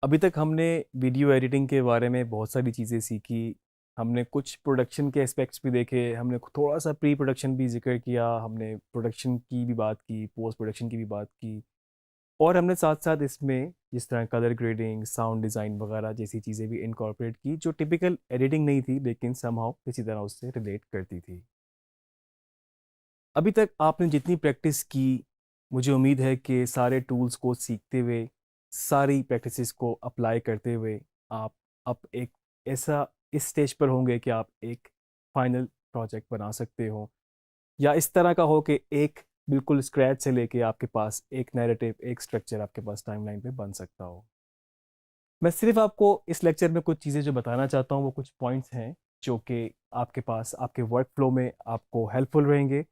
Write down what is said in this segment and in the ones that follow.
अभी तक हमने वीडियो एडिटिंग के बारे में बहुत सारी चीज़ें सीखी। हमने कुछ प्रोडक्शन के एस्पेक्ट्स भी देखे, हमने थोड़ा सा प्री प्रोडक्शन भी जिक्र किया, हमने प्रोडक्शन की भी बात की, पोस्ट प्रोडक्शन की भी बात की, और हमने साथ साथ इसमें जिस तरह कलर ग्रेडिंग, साउंड डिज़ाइन वगैरह जैसी चीज़ें भी इनकॉर्पोरेट की, जो टिपिकल एडिटिंग नहीं थी लेकिन समहाउ किसी तरह उससे रिलेट करती थी। अभी तक आपने जितनी प्रैक्टिस की, मुझे उम्मीद है कि सारे टूल्स को सीखते हुए, सारी प्रैक्टिसेस को अप्लाई करते हुए, आप अब एक ऐसा इस स्टेज पर होंगे कि आप एक फाइनल प्रोजेक्ट बना सकते हो, या इस तरह का हो कि एक बिल्कुल स्क्रैच से लेके आपके पास एक नैरेटिव, एक स्ट्रक्चर आपके पास टाइमलाइन पे बन सकता हो। मैं सिर्फ आपको इस लेक्चर में कुछ चीज़ें जो बताना चाहता हूँ वो कुछ पॉइंट्स हैं जो कि आपके पास आपके वर्क फ्लो में आपको हेल्पफुल रहेंगे,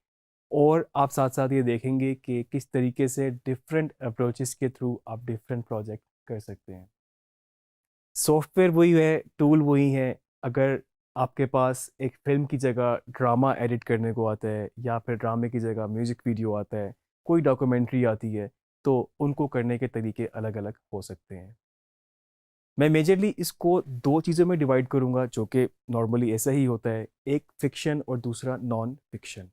और आप साथ साथ ये देखेंगे कि किस तरीके से डिफरेंट अप्रोचेस के थ्रू आप डिफरेंट प्रोजेक्ट कर सकते हैं। सॉफ्टवेयर वही है, टूल वही है। अगर आपके पास एक फिल्म की जगह ड्रामा एडिट करने को आता है, या फिर ड्रामे की जगह म्यूज़िक वीडियो आता है, कोई डॉक्यूमेंट्री आती है, तो उनको करने के तरीके अलग अलग हो सकते हैं। मैं मेजरली इसको दो चीज़ों में डिवाइड करूंगा, जो कि नॉर्मली ऐसा ही होता है, एक फिक्शन और दूसरा नॉन फिक्शन।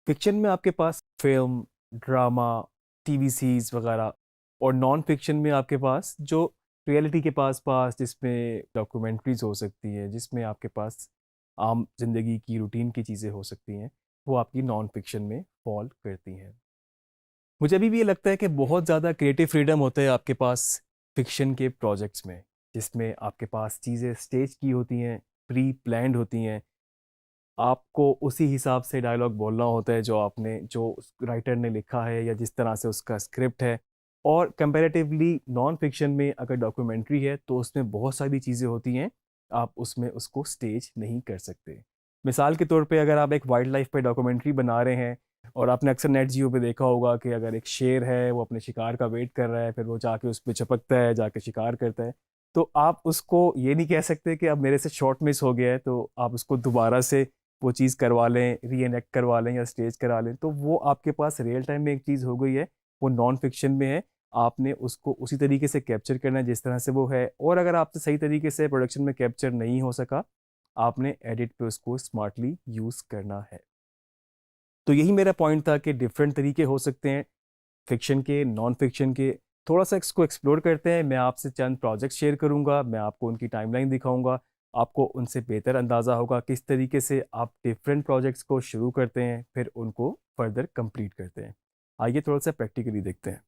फिक्शन में आपके पास फिल्म, ड्रामा, टीवी सीरीज वगैरह, और नॉन फिक्शन में आपके पास जो रियलिटी के पास पास जिसमें डॉक्यूमेंट्रीज हो सकती है, जिसमें आपके पास आम जिंदगी की रूटीन की चीज़ें हो सकती हैं, वो आपकी नॉन फिक्शन में फॉल करती हैं। मुझे अभी भी ये लगता है कि बहुत ज़्यादा क्रिएटिव फ्रीडम होता है आपके पास फिक्शन के प्रोजेक्ट्स में, जिसमें आपके पास चीज़ें स्टेज की होती हैं, प्री प्लान्ड होती हैं। आपको उसी हिसाब से डायलॉग बोलना होता है जो राइटर ने लिखा है, या जिस तरह से उसका स्क्रिप्ट है। और कंपैरेटिवली नॉन फिक्शन में अगर डॉक्यूमेंट्री है तो उसमें बहुत सारी चीज़ें होती हैं, आप उसमें उसको स्टेज नहीं कर सकते। मिसाल के तौर पे अगर आप एक वाइल्ड लाइफ पे डॉक्यूमेंट्री बना रहे हैं, और आपने अक्सर नेट जियो पे देखा होगा कि अगर एक शेर है वो अपने शिकार का वेट कर रहा है, फिर वो जाके उस पर चपकता है, जाके शिकार करता है, तो आप उसको ये नहीं कह सकते कि अब मेरे से शॉट मिस हो गया है, तो आप उसको दोबारा से वो चीज़ करवा लें, री एनेक्ट करवा लें या स्टेज करा लें। तो वो आपके पास रियल टाइम में एक चीज़ हो गई है, वो नॉन फिक्शन में है। आपने उसको उसी तरीके से कैप्चर करना है जिस तरह से वो है, और अगर आपसे सही तरीके से प्रोडक्शन में कैप्चर नहीं हो सका, आपने एडिट पे उसको स्मार्टली यूज़ करना है। तो यही मेरा पॉइंट था कि डिफरेंट तरीके हो सकते हैं फिक्शन के, नॉन फिक्शन के। थोड़ा सा इसको एक्सप्लोर करते हैं। मैं आपसे चंद प्रोजेक्ट शेयर करूंगा, मैं आपको उनकी टाइमलाइन दिखाऊंगा, आपको उनसे बेहतर अंदाज़ा होगा किस तरीके से आप डिफरेंट प्रोजेक्ट्स को शुरू करते हैं, फिर उनको फर्दर कंप्लीट करते हैं। आइए थोड़ा सा प्रैक्टिकली देखते हैं।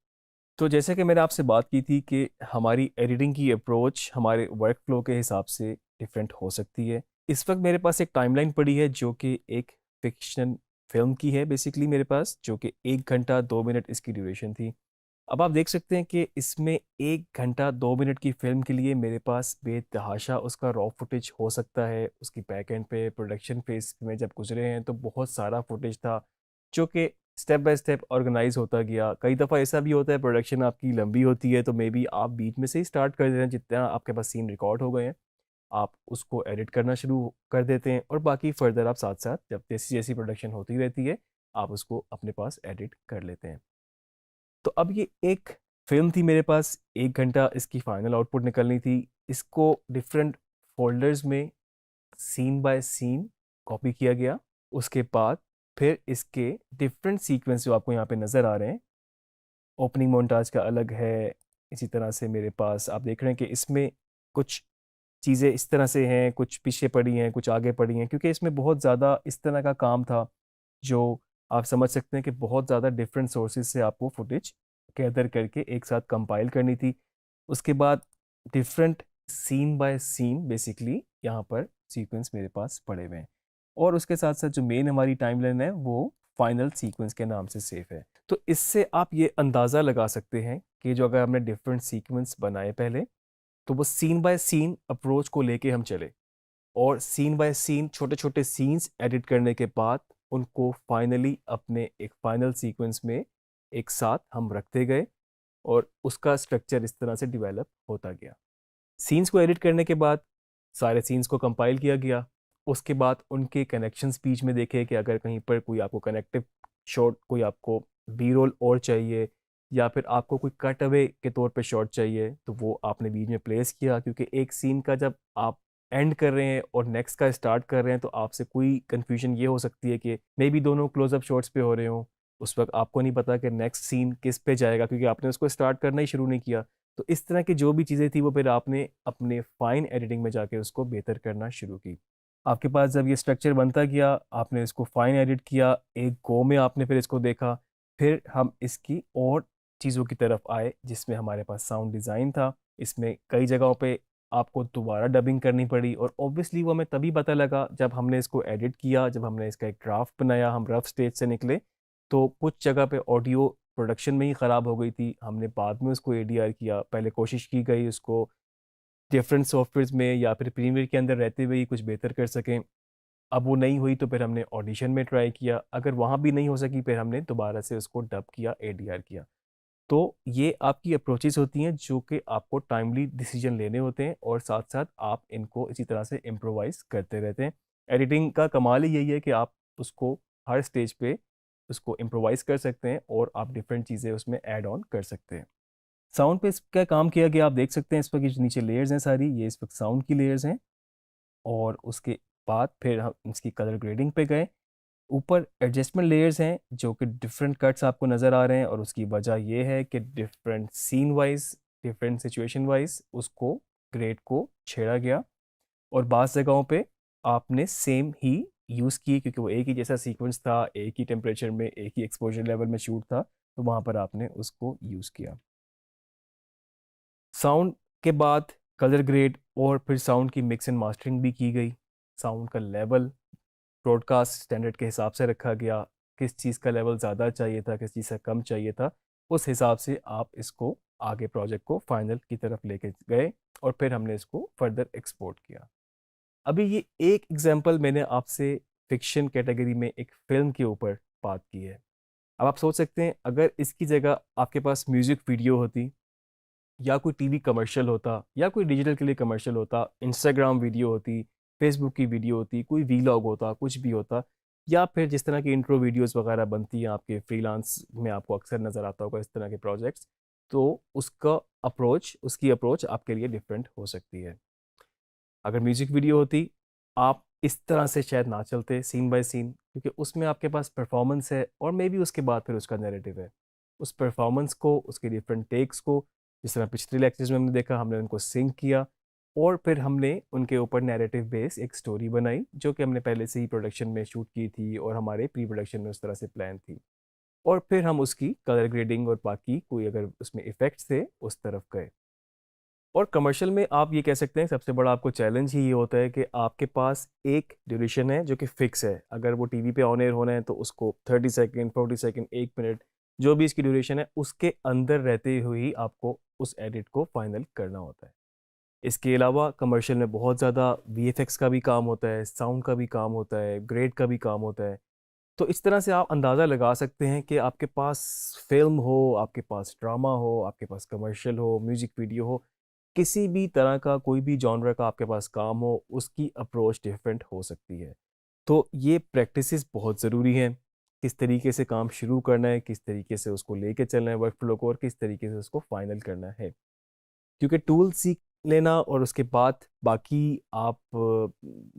तो जैसे कि मैंने आपसे बात की थी कि हमारी एडिटिंग की अप्रोच हमारे वर्क फ्लो के हिसाब से डिफरेंट हो सकती है। इस वक्त मेरे पास एक टाइमलाइन पड़ी है जो कि एक फिक्शन फिल्म की है बेसिकली मेरे पास, जो कि 1 घंटा 2 मिनट इसकी ड्यूरेशन थी। अब आप देख सकते हैं कि इसमें 1 घंटा 2 मिनट की फिल्म के लिए मेरे पास बेतहाशा उसका रॉ फुटेज हो सकता है। उसकी बैक एंड पे प्रोडक्शन फेज में जब गुजरे हैं तो बहुत सारा फुटेज था, जो कि स्टेप बाय स्टेप ऑर्गेनाइज होता गया। कई दफ़ा ऐसा भी होता है प्रोडक्शन आपकी लंबी होती है, तो मे बी आप बीच में से ही स्टार्ट कर देते हैं, जितना आपके पास सीन रिकॉर्ड हो गए हैं आप उसको एडिट करना शुरू कर देते हैं, और बाकी फर्दर आप साथ साथ जब जैसी जैसी प्रोडक्शन होती रहती है आप उसको अपने पास एडिट कर लेते हैं। तो अब ये एक फिल्म थी मेरे पास, 1 घंटा इसकी फाइनल आउटपुट निकलनी थी। इसको डिफरेंट फोल्डर्स में सीन बाय सीन कॉपी किया गया। उसके बाद फिर इसके डिफरेंट सीक्वेंस जो आपको यहाँ पे नज़र आ रहे हैं, ओपनिंग मोन्टाज का अलग है, इसी तरह से मेरे पास आप देख रहे हैं कि इसमें कुछ चीज़ें इस तरह से हैं, कुछ पीछे पड़ी हैं, कुछ आगे पड़ी हैं, क्योंकि इसमें बहुत ज़्यादा इस तरह का काम था जो आप समझ सकते हैं कि बहुत ज़्यादा डिफरेंट सोर्सेज से आपको फुटेज गैदर करके एक साथ कंपाइल करनी थी। उसके बाद different scene by scene basically यहाँ पर सीक्वेंस मेरे पास पड़े हुए हैं, और उसके साथ साथ जो मेन हमारी टाइमलाइन है वो फाइनल सीक्वेंस के नाम से सेफ है। तो इससे आप ये अंदाज़ा लगा सकते हैं कि जो अगर हमने डिफरेंट सीक्वेंस बनाए पहले, तो वो सीन बाय सीन अप्रोच को लेके हम चले, और सीन बाय सीन छोटे छोटे सीन्स एडिट करने के बाद उनको फाइनली अपने एक फाइनल सीक्वेंस में एक साथ हम रखते गए, और उसका स्ट्रक्चर इस तरह से डेवलप होता गया। सीन्स को एडिट करने के बाद सारे सीन्स को कंपाइल किया गया। उसके बाद उनके कनेक्शंस बीच में देखे कि अगर कहीं पर कोई आपको कनेक्टिव शॉट, कोई आपको बी रोल और चाहिए, या फिर आपको कोई कट अवे के तौर पे शॉट चाहिए तो वो आपने बीच में प्लेस किया, क्योंकि एक सीन का जब आप एंड कर रहे हैं और नेक्स्ट का स्टार्ट कर रहे हैं तो आपसे कोई कंफ्यूजन ये हो सकती है कि मे बी दोनों क्लोजअप शॉट्स पे हो रहे हो, उस वक्त आपको नहीं पता कि नेक्स्ट सीन किस पे जाएगा क्योंकि आपने उसको स्टार्ट करना ही शुरू नहीं किया। तो इस तरह की जो भी चीज़ें थी वो फिर आपने अपने फाइन एडिटिंग में जाके उसको बेहतर करना शुरू की। आपके पास जब ये स्ट्रक्चर बनता गया, आपने इसको फाइन एडिट किया, एक गो में आपने फिर इसको देखा, फिर हम इसकी और चीज़ों की तरफ आए जिसमें हमारे पास साउंड डिज़ाइन था। इसमें कई जगहों पे आपको दोबारा डबिंग करनी पड़ी और ऑब्वियसली वो हमें तभी पता लगा जब हमने इसको एडिट किया, जब हमने इसका एक ड्राफ्ट बनाया, हम रफ स्टेज से निकले तो कुछ जगह पे ऑडियो प्रोडक्शन में ही ख़राब हो गई थी। हमने बाद में उसको एडीआर किया, पहले कोशिश की गई उसको डिफरेंट सॉफ्टवेयर्स में या फिर प्रीमियर के अंदर रहते हुए ही कुछ बेहतर कर सकें। अब वो नहीं हुई तो फिर हमने ऑडिशन में ट्राई किया, अगर वहाँ भी नहीं हो सकी फिर हमने दोबारा से उसको डब किया, एडीआर किया। तो ये आपकी अप्रोचेस होती हैं जो कि आपको टाइमली डिसीजन लेने होते हैं और साथ साथ आप इनको इसी तरह से इम्प्रोवाइज करते रहते हैं। एडिटिंग का कमाल ही यही है कि आप उसको हर स्टेज पे उसको इम्प्रोवाइज कर सकते हैं और आप डिफरेंट चीज़ें उसमें ऐड ऑन कर सकते हैं। साउंड पे इसका काम किया गया, आप देख सकते हैं इस वक्त जो नीचे लेयर्स हैं सारी, ये इस वक्त साउंड की लेयर्स हैं। और उसके बाद फिर हम इसकी कलर ग्रेडिंग पे गए। ऊपर एडजस्टमेंट लेयर्स हैं जो कि डिफरेंट कट्स आपको नज़र आ रहे हैं और उसकी वजह ये है कि different scene wise, different situation wise उसको ग्रेड को छेड़ा गया और बाज़ जगहों पे आपने सेम ही यूज़ की क्योंकि वो एक ही जैसा सीक्वेंस था, एक ही टेम्परेचर में, एक ही एक्सपोजर लेवल में शूट था, तो वहाँ पर आपने उसको यूज़ किया। साउंड के बाद कलर ग्रेड और फिर साउंड की मिक्स एंड मास्टरिंग भी की गई। साउंड का लेवल ब्रॉडकास्ट स्टैंडर्ड के हिसाब से रखा गया, किस चीज़ का लेवल ज़्यादा चाहिए था, किस चीज़ का कम चाहिए था, उस हिसाब से आप इसको आगे प्रोजेक्ट को फाइनल की तरफ लेके गए और फिर हमने इसको फर्दर एक्सपोर्ट किया। अभी ये एक एग्जांपल मैंने आपसे फिक्शन कैटेगरी में एक फिल्म के ऊपर बात की है। अब आप सोच सकते हैं अगर इसकी जगह आपके पास म्यूज़िक वीडियो होती या कोई टीवी कमर्शियल होता या कोई डिजिटल के लिए कमर्शियल होता, इंस्टाग्राम वीडियो होती, फेसबुक की वीडियो होती, कोई वीलॉग होता, कुछ भी होता, या फिर जिस तरह की इंट्रो वीडियोस वगैरह बनती हैं आपके फ्रीलांस में आपको अक्सर नज़र आता होगा इस तरह के प्रोजेक्ट्स, तो उसकी अप्रोच आपके लिए डिफरेंट हो सकती है। अगर म्यूज़िक वीडियो होती, आप इस तरह से शायद ना चलते सीन बाय सीन, क्योंकि उसमें आपके पास परफॉर्मेंस है और मे बी उसके बाद फिर उसका नैरेटिव है। उस परफॉर्मेंस को, उसके डिफरेंट टेक्स को, जिस तरह पिछले लेक्चर्स में हमने देखा, हमने उनको सिंक किया और फिर हमने उनके ऊपर नैरेटिव बेस एक स्टोरी बनाई जो कि हमने पहले से ही प्रोडक्शन में शूट की थी और हमारे प्री प्रोडक्शन में उस तरह से प्लान थी। और फिर हम उसकी कलर ग्रेडिंग और बाकी कोई अगर उसमें इफ़ेक्ट्स थे उस तरफ गए। और कमर्शियल में आप ये कह सकते हैं सबसे बड़ा आपको चैलेंज ही ये होता है कि आपके पास एक ड्यूरेशन है जो कि फिक्स है। अगर वो टीवी पे ऑन एयर होना है तो उसको 30 सेकंड, 40 सेकंड, 1 मिनट, जो भी इसकी ड्यूरेशन है उसके अंदर रहते हुए ही आपको उस एडिट को फाइनल करना होता है। इसके अलावा कमर्शियल में बहुत ज़्यादा वीएफएक्स का भी काम होता है, साउंड का भी काम होता है, ग्रेड का भी काम होता है। तो इस तरह से आप अंदाज़ा लगा सकते हैं कि आपके पास फ़िल्म हो, आपके पास ड्रामा हो, आपके पास कमर्शियल हो, म्यूज़िक वीडियो हो, किसी भी तरह का कोई भी जॉनर का आपके पास काम हो, उसकी अप्रोच डिफरेंट हो सकती है। तो ये प्रैक्टिसेस बहुत ज़रूरी हैं, किस तरीके से काम शुरू करना है, किस तरीके से उसको लेके चलना है वर्क फ्लो को और किस तरीके से उसको फाइनल करना है। क्योंकि टूल सीख लेना और उसके बाद बाकी आप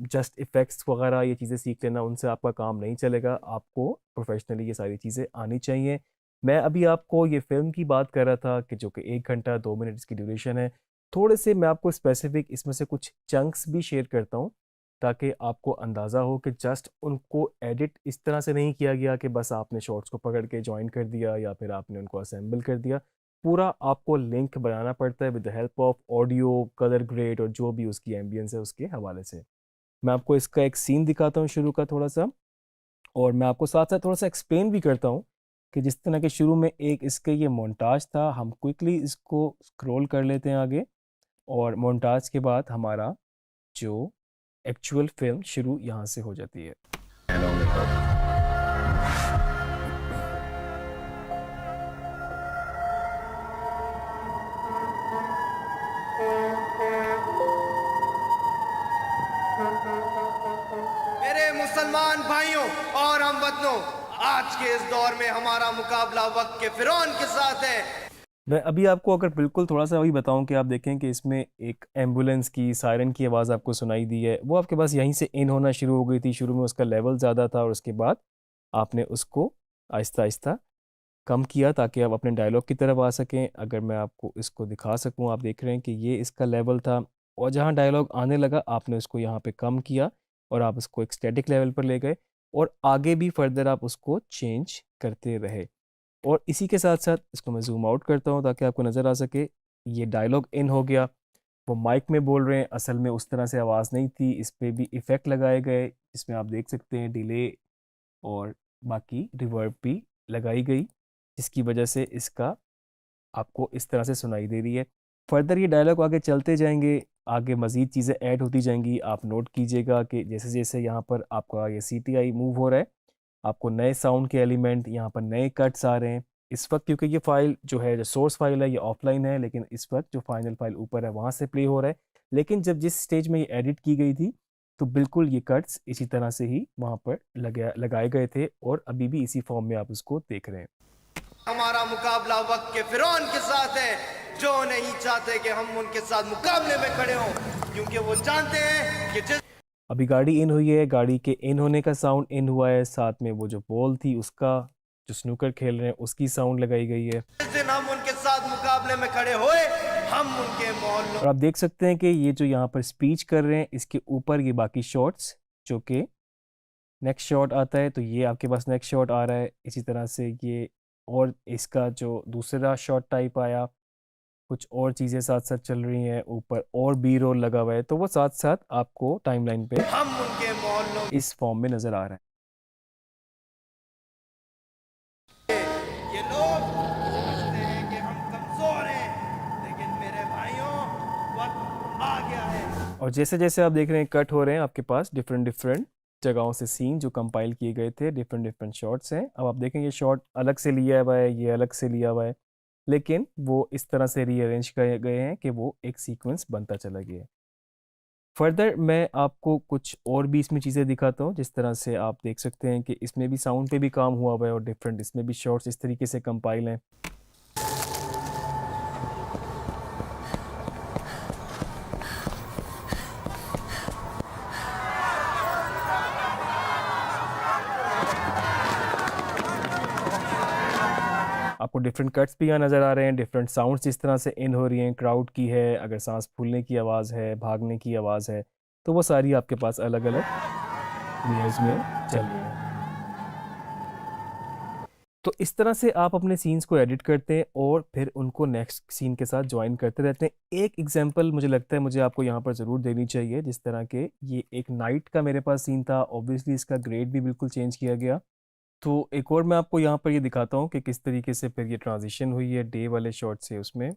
जस्ट इफ़ेक्ट्स वगैरह ये चीज़ें सीख लेना, उनसे आपका काम नहीं चलेगा, आपको प्रोफेशनली ये सारी चीज़ें आनी चाहिए। मैं अभी आपको ये फ़िल्म की बात कर रहा था कि जो कि 1 घंटा 2 मिनट इसकी ड्यूरेशन है। थोड़े से मैं आपको स्पेसिफिक इसमें से कुछ चंक्स भी शेयर करता हूँ ताकि आपको अंदाज़ा हो कि जस्ट उनको एडिट इस तरह से नहीं किया गया कि बस आपने शॉर्ट्स को पकड़ के जॉइन कर दिया या फिर आपने उनको असेंबल कर दिया। पूरा आपको लिंक बनाना पड़ता है with the help of audio, colour grade और जो भी उसकी एम्बियंस है उसके हवाले से। मैं आपको इसका एक सीन दिखाता हूँ शुरू का थोड़ा सा, और मैं आपको साथ साथ थोड़ा सा एक्सप्लेन भी करता हूँ कि जिस तरह के शुरू में एक इसके ये मोन्टाज था, हम क्विकली इसको स्क्रॉल कर लेते हैं आगे और मोन्टाज के बाद हमारा जो एक्चुअल फिल्म शुरू यहाँ से हो जाती है। मेरे मुसलमान भाइयों और हमवतनों, आज के इस दौर में हमारा मुकाबला वक्त के फिरौन के साथ है। मैं अभी आपको अगर बिल्कुल थोड़ा सा वही बताऊं कि आप देखें कि इसमें एक एम्बुलेंस की सायरन की आवाज़ आपको सुनाई दी है, वो आपके पास यहीं से इन होना शुरू हो गई थी। शुरू में उसका लेवल ज़्यादा था और उसके बाद आपने उसको आहिस्ता आहिस्ता कम किया ताकि आप अपने डायलॉग की तरफ आ सकें। अगर मैं आपको इसको दिखा सकूं, आप देख रहे हैं कि ये इसका लेवल था और जहां डायलॉग आने लगा आपने उसको यहाँ पे कम किया और आप उसको एक स्टैटिक लेवल पर ले गए और आगे भी फर्दर आप उसको चेंज करते रहे। और इसी के साथ साथ इसको मैं जूम आउट करता हूँ ताकि आपको नज़र आ सके। ये डायलॉग इन हो गया, वो माइक में बोल रहे हैं, असल में उस तरह से आवाज़ नहीं थी। इस पे भी इफ़ेक्ट लगाए गए जिसमें आप देख सकते हैं डिले और बाकी रिवर्ब भी लगाई गई, जिसकी वजह से इसका आपको इस तरह से सुनाई दे रही है। फर्दर ये डायलॉग आगे चलते जाएंगे, आगे मज़ीद चीज़ें ऐड होती जाएंगी। आप नोट कीजिएगा कि जैसे जैसे यहाँ पर आपका ये CTI मूव हो रहा है, आपको नए साउंड के एलिमेंट, यहाँ पर नए कट्स आ रहे हैं। इस वक्त क्योंकि ये फाइल जो है, जो सोर्स फाइल है, ये ऑफलाइन है, लेकिन इस वक्त जो फाइनल फाइल ऊपर है वहाँ से प्ले हो रहा है। लेकिन जब जिस स्टेज में ये एडिट की गई थी तो बिल्कुल ये कट्स इसी तरह से ही वहाँ पर लगाए गए थे और अभी भी इसी फॉर्म में आप उसको देख रहे हैं। हमारा मुकाबला वक्त के फिरौन के साथ है, जो नहीं चाहते कि हम उनके साथ मुकाबले में खड़े हों, क्योंकि वो जानते हैं कि जिस अभी गाड़ी इन हुई है, गाड़ी के इन होने का साउंड इन हुआ है, साथ में वो जो बॉल थी उसका, जो स्नूकर खेल रहे हैं उसकी साउंड लगाई गई है। दिन हम उनके साथ मुकाबले में खड़े हुए, हम उनके मोहल्लों और आप देख सकते हैं कि ये जो यहाँ पर स्पीच कर रहे हैं इसके ऊपर ये बाकी शॉट्स, जो कि नेक्स्ट शॉट आता है तो ये आपके पास नेक्स्ट शॉट आ रहा है। इसी तरह से ये और इसका जो दूसरा शॉट टाइप आया, कुछ और चीज़ें साथ साथ चल रही हैं, ऊपर और बी रोल लगा हुआ है, तो वो साथ साथ आपको टाइमलाइन पे हम उनके मोहल्लों इस फॉर्म में नज़र आ रहा है। ये लोग समझते हैं कि हम कमजोर हैं, लेकिन मेरे भाइयों, वक्त आ गया है। और जैसे जैसे आप देख रहे हैं कट हो रहे हैं आपके पास डिफरेंट डिफरेंट जगहों से सीन जो कंपाइल किए गए थे, डिफरेंट डिफरेंट शॉट्स हैं। अब आप देखें ये शॉट अलग से लिया हुआ है, ये अलग से लिया हुआ है, लेकिन वो इस तरह से रीअरेंज किए गए हैं कि वो एक सीक्वेंस बनता चला गया है। फर्दर मैं आपको कुछ और भी इसमें चीज़ें दिखाता हूँ। जिस तरह से आप देख सकते हैं कि इसमें भी साउंड पे भी काम हुआ हुआ है और डिफरेंट इसमें भी शॉट्स इस तरीके से कंपाइल हैं। आपको डिफरेंट कट्स भी यहाँ नज़र आ रहे हैं, डिफरेंट साउंड्स जिस तरह से इन हो रही हैं, क्राउड की है, अगर सांस फूलने की आवाज़ है, भागने की आवाज़ है, तो वो सारी आपके पास अलग अलग लेयर्स में चल रही हैं। तो इस तरह से आप अपने सीन्स को एडिट करते हैं और फिर उनको नेक्स्ट सीन के साथ ज्वाइन करते रहते हैं। एक एग्जांपल मुझे लगता है मुझे आपको यहाँ पर ज़रूर देनी चाहिए। जिस तरह के ये एक नाइट का मेरे पास सीन था, ऑब्वियसली इसका ग्रेड भी बिल्कुल चेंज किया गया। तो एक और मैं आपको यहाँ पर ये दिखाता हूँ कि किस तरीके से फिर ये ट्रांजिशन हुई है डे वाले शॉट से उसमें।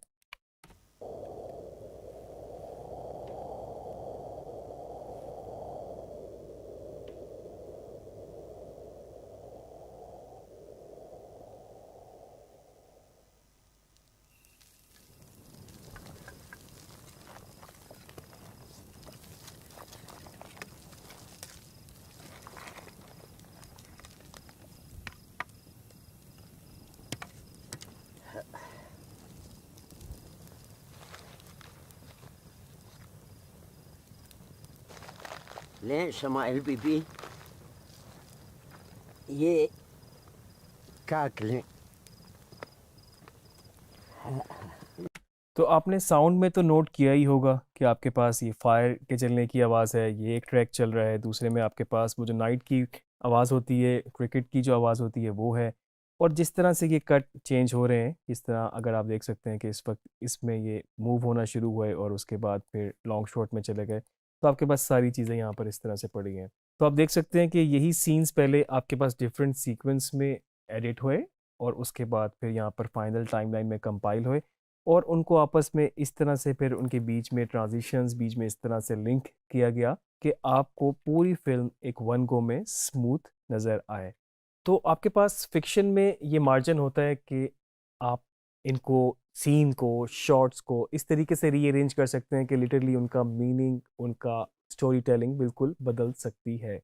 लें शमाइल बीबी, ये काट लें। तो आपने साउंड में तो नोट किया ही होगा कि आपके पास ये फायर के चलने की आवाज़ है, ये एक ट्रैक चल रहा है, दूसरे में आपके पास वो जो नाइट की आवाज़ होती है, क्रिकेट की जो आवाज़ होती है वो है। और जिस तरह से ये कट चेंज हो रहे हैं, इस तरह अगर आप देख सकते हैं कि इस वक्त इसमें ये मूव होना शुरू हुए और उसके बाद फिर लॉन्ग शॉट में चले गए, तो आपके पास सारी चीज़ें यहाँ पर इस तरह से पड़ी हैं। तो आप देख सकते हैं कि यही सीन्स पहले आपके पास डिफरेंट सीक्वेंस में एडिट हुए और उसके बाद फिर यहाँ पर फाइनल टाइमलाइन में कंपाइल हुए और उनको आपस में इस तरह से फिर उनके बीच में ट्रांजिशंस बीच में इस तरह से लिंक किया गया कि आपको पूरी फिल्म एक वन गो में स्मूथ नज़र आए। तो आपके पास फिक्शन में ये मार्जिन होता है कि आप इनको सीन को, शॉट्स को इस तरीके से रीअरेंज कर सकते हैं कि लिटरली उनका मीनिंग, उनका स्टोरी टेलिंग बिल्कुल बदल सकती है।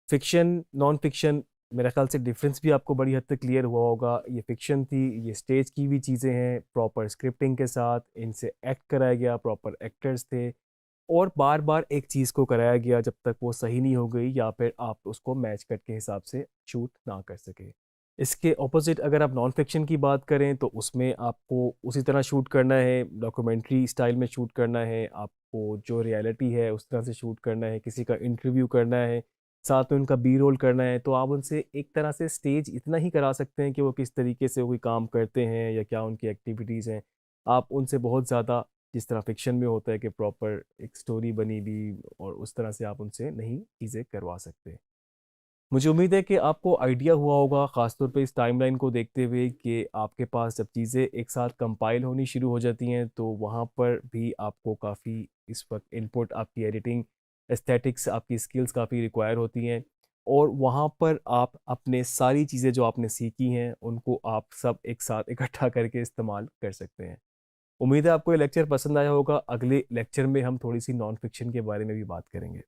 फिक्शन, नॉन फिक्शन मेरा ख्याल से डिफरेंस भी आपको बड़ी हद तक क्लियर हुआ होगा। ये फ़िक्शन थी, ये स्टेज की हुई चीज़ें हैं, प्रॉपर स्क्रिप्टिंग के साथ इनसे एक्ट कराया गया, प्रॉपर एक्टर्स थे और बार-बार एक चीज़ को कराया गया जब तक वो सही नहीं हो गई या फिर आप उसको मैच कट के हिसाब से शूट ना कर सके। इसके ऑपोज़िट अगर आप नॉन फ़िक्शन की बात करें तो उसमें आपको उसी तरह शूट करना है, डॉक्यूमेंट्री स्टाइल में शूट करना है, आपको जो रियलिटी है उस तरह से शूट करना है, किसी का इंटरव्यू करना है, साथ में उनका बी रोल करना है, तो आप उनसे एक तरह से स्टेज इतना ही करा सकते हैं कि वो किस तरीके से कोई काम करते हैं या क्या उनकी एक्टिविटीज़ हैं। आप उनसे बहुत ज़्यादा जिस तरह फ़िक्शन में होता है कि प्रॉपर एक स्टोरी बनी हुई और उस तरह से आप उनसे नहीं चीज़ें करवा सकते। मुझे उम्मीद है कि आपको आइडिया हुआ होगा ख़ास तौर पे इस टाइमलाइन को देखते हुए कि आपके पास जब चीज़ें एक साथ कंपाइल होनी शुरू हो जाती हैं तो वहाँ पर भी आपको काफ़ी इस वक्त इनपुट आपकी एडिटिंग एस्थेटिक्स आपकी स्किल्स काफ़ी रिक्वायर होती हैं और वहाँ पर आप अपने सारी चीज़ें जो आपने सीखी हैं उनको आप सब एक साथ इकट्ठा करके इस्तेमाल कर सकते हैं। उम्मीद है आपको ये लेक्चर पसंद आया होगा। अगले लेक्चर में हम थोड़ी सी नॉन फिक्शन के बारे में भी बात करेंगे।